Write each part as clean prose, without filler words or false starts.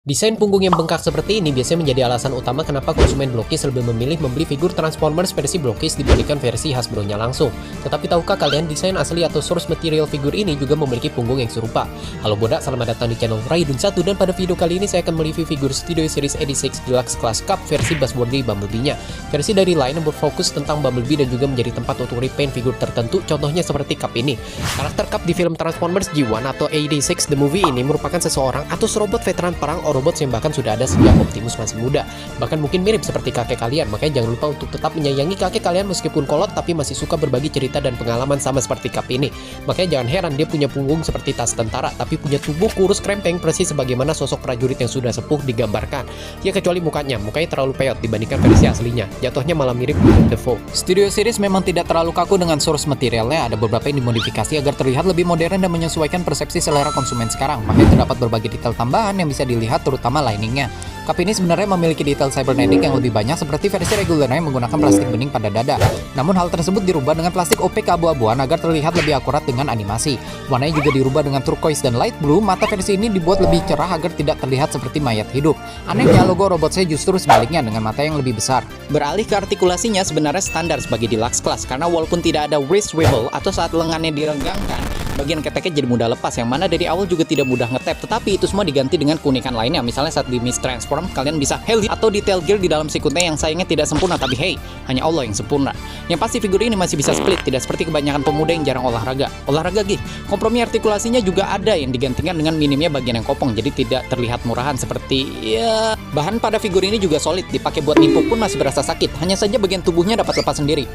Desain punggung yang bengkak seperti ini biasanya menjadi alasan utama kenapa konsumen Blockis lebih memilih membeli figur Transformers versi Blockis dibandingkan versi Hasbro-nya langsung. Tetapi tahukah kalian desain asli atau source material figur ini juga memiliki punggung yang serupa? Halo Bodak, selamat datang di channel Raidun 1 dan pada video kali ini saya akan mereview figur Studio Series 86 Deluxe Class Cup versi Buzzworthy Bumblebee-nya. Versi dari line yang berfokus tentang Bumblebee dan juga menjadi tempat untuk repaint figur tertentu, contohnya seperti cup ini. Karakter Cup di film Transformers G1 atau 86 The Movie ini merupakan seseorang atau serobot veteran perang robots yang bahkan sudah ada sejak Optimus masih muda. Bahkan mungkin mirip seperti kakek kalian, makanya jangan lupa untuk tetap menyayangi kakek kalian meskipun kolot tapi masih suka berbagi cerita dan pengalaman sama seperti Cap ini. Makanya jangan heran dia punya punggung seperti tas tentara, tapi punya tubuh kurus krempeng persis sebagaimana sosok prajurit yang sudah sepuh digambarkan. Ya kecuali mukanya terlalu peot dibandingkan versi aslinya, jatuhnya malah mirip Willem Dafoe. Studio Series memang tidak terlalu kaku dengan source materialnya, ada beberapa yang dimodifikasi agar terlihat lebih modern dan menyesuaikan persepsi selera konsumen sekarang. Makanya terdapat berbagai detail tambahan yang bisa dilihat terutama liningnya. Cup ini sebenarnya memiliki detail cybernetic yang lebih banyak seperti versi regulernya yang menggunakan plastik bening pada dada. Namun hal tersebut dirubah dengan plastik opaque keabu-abuan agar terlihat lebih akurat dengan animasi. Warnanya juga dirubah dengan turquoise dan light blue. Mata versi ini dibuat lebih cerah agar tidak terlihat seperti mayat hidup. Anehnya logo robot saya justru sebaliknya dengan mata yang lebih besar. Beralih ke artikulasinya sebenarnya standar sebagai deluxe class karena walaupun tidak ada wrist swivel atau saat lengannya direnggangkan, bagian keteknya jadi mudah lepas yang mana dari awal juga tidak mudah ngetap, tetapi itu semua diganti dengan keunikan lainnya. Misalnya saat di Mistransform kalian bisa heli atau detail gear di dalam sikutnya yang sayangnya tidak sempurna, tapi hey, hanya Allah yang sempurna. Yang pasti figur ini masih bisa split, tidak seperti kebanyakan pemuda yang jarang olahraga. Olahraga gih, kompromi artikulasinya juga ada yang digantikan dengan minimnya bagian yang kopong, jadi tidak terlihat murahan seperti ya. Bahan pada figur ini juga solid, dipakai buat nipu pun masih berasa sakit. Hanya saja bagian tubuhnya dapat lepas sendiri.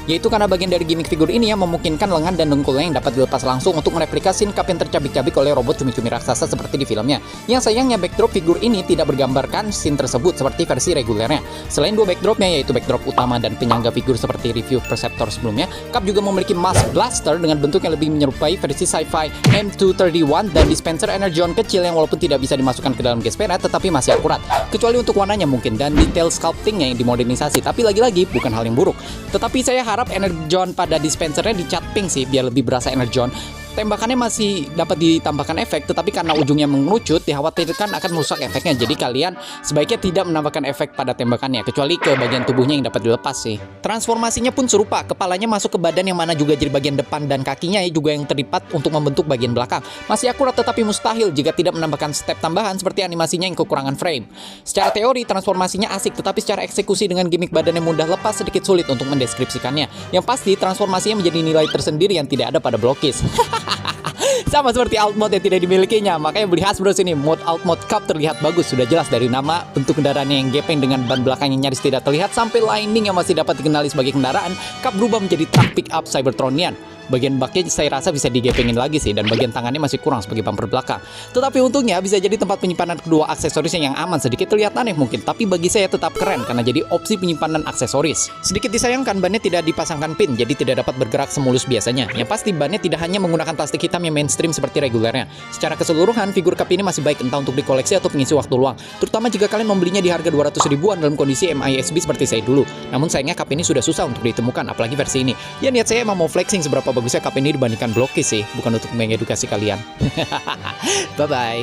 Yaitu karena bagian dari gimmick figur ini yang memungkinkan lengan dan dengkulnya yang dapat dilepas langsung untuk mereplikasi scene cup yang tercabik-cabik oleh robot cumi-cumi raksasa seperti di filmnya. Yang sayangnya backdrop figur ini tidak bergambarkan scene tersebut seperti versi regulernya. Selain dua backdropnya yaitu backdrop utama dan penyangga figur seperti review Perceptor sebelumnya, Cup juga memiliki mask blaster dengan bentuk yang lebih menyerupai versi sci-fi M231 dan dispenser energon kecil yang walaupun tidak bisa dimasukkan ke dalam gespernya tetapi masih akurat. Kecuali untuk warnanya mungkin dan detail sculptingnya yang dimodernisasi, tapi lagi-lagi bukan hal yang buruk. Tetapi saya harap energon pada dispensernya dicat pink sih biar lebih berasa energon. Tembakannya masih dapat ditambahkan efek, tetapi karena ujungnya mengerucut dikhawatirkan akan merusak efeknya. Jadi kalian sebaiknya tidak menambahkan efek pada tembakannya kecuali ke bagian tubuhnya yang dapat dilepas sih. Transformasinya pun serupa, kepalanya masuk ke badan yang mana juga jadi bagian depan dan kakinya juga yang terlipat untuk membentuk bagian belakang. Masih akurat tetapi mustahil jika tidak menambahkan step tambahan seperti animasinya yang kekurangan frame. Secara teori transformasinya asik, tetapi secara eksekusi dengan gimmick badan yang mudah lepas sedikit sulit untuk mendeskripsikannya. Yang pasti transformasinya menjadi nilai tersendiri yang tidak ada pada Blockis. Sama seperti alt mode yang tidak dimilikinya, makanya beli Hasbro sini. Mode alt mode Cup terlihat bagus, sudah jelas dari nama, bentuk kendaraannya yang gepeng dengan ban belakang yang nyaris tidak terlihat sampai lining yang masih dapat dikenali sebagai kendaraan. Cup berubah menjadi truck pick up Cybertronian. Bagian baknya saya rasa bisa digepengin lagi sih, dan bagian tangannya masih kurang sebagai bumper belakang. Tetapi untungnya bisa jadi tempat penyimpanan kedua aksesorisnya yang aman. Sedikit terlihat aneh mungkin, tapi bagi saya tetap keren karena jadi opsi penyimpanan aksesoris. Sedikit disayangkan bannya tidak dipasangkan pin, jadi tidak dapat bergerak semulus biasanya. Yang pasti bannya tidak hanya menggunakan plastik hitam yang mainstream seperti regulernya. Secara keseluruhan figur Cup ini masih baik entah untuk dikoleksi atau pengisi waktu luang, terutama jika kalian membelinya di harga 200 ribuan dalam kondisi MISB seperti saya dulu. Namun sayangnya Cup ini sudah susah untuk ditemukan, apalagi versi ini. Ya niat saya emang mau flexing seberapa bagusnya Cup ini dibandingkan Blockis sih, bukan untuk mengedukasi kalian. Bye bye.